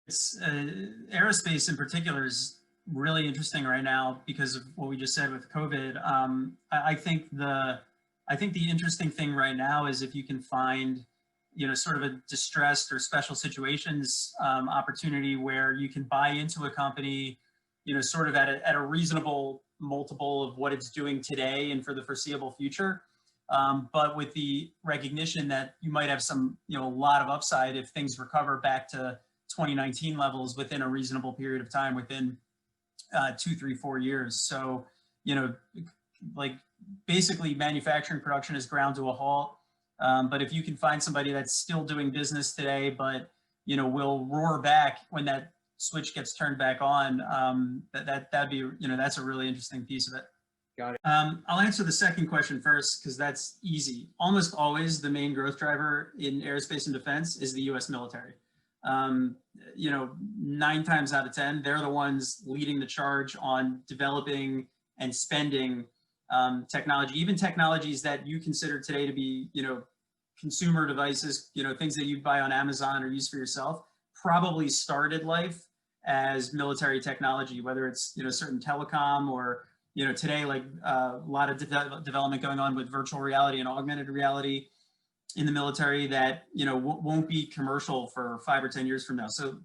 It's aerospace in particular is really interesting right now because of what we just said with COVID. I think the interesting thing right now is if you can find, sort of a distressed or special situations opportunity where you can buy into a company, sort of at a reasonable multiple of what it's doing today and for the foreseeable future. But with the recognition that you might have some, a lot of upside if things recover back to 2019 levels within a reasonable period of time, within 2, 3, 4 years. So, like basically manufacturing production is ground to a halt. But if you can find somebody that's still doing business today, but, will roar back when that switch gets turned back on, that'd be, that's a really interesting piece of it. Got it. I'll answer the second question first because that's easy. Almost always the main growth driver in aerospace and defense is the U.S. military. 9 times out of 10, they're the ones leading the charge on developing and spending technology, even technologies that you consider today to be, consumer devices, things that you buy on Amazon or use for yourself, probably started life as military technology, whether it's, certain telecom or, today, like a lot of development going on with virtual reality and augmented reality in the military that, won't be commercial for 5 or 10 years from now. So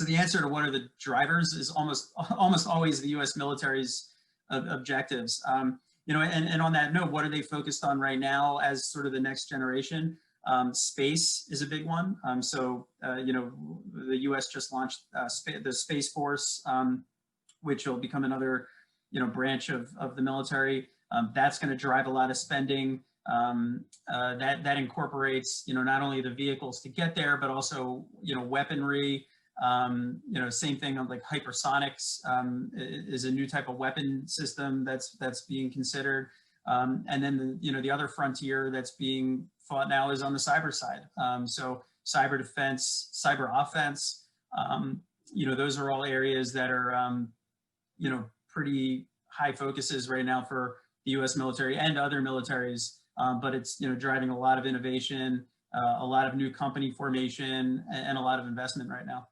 the answer to what are the drivers is almost always the U.S. military's objectives. And on that note, what are they focused on right now as sort of the next generation? Space is a big one. The U.S. just launched the Space Force, which will become another, branch of the military. That's going to drive a lot of spending. That incorporates, not only the vehicles to get there, but also, weaponry. Same thing on like hypersonics is a new type of weapon system that's being considered. And then the other frontier that's being fought now is on the cyber side. So cyber defense, cyber offense, those are all areas that are, pretty high focuses right now for the U.S. military and other militaries. But it's, driving a lot of innovation, a lot of new company formation, and a lot of investment right now.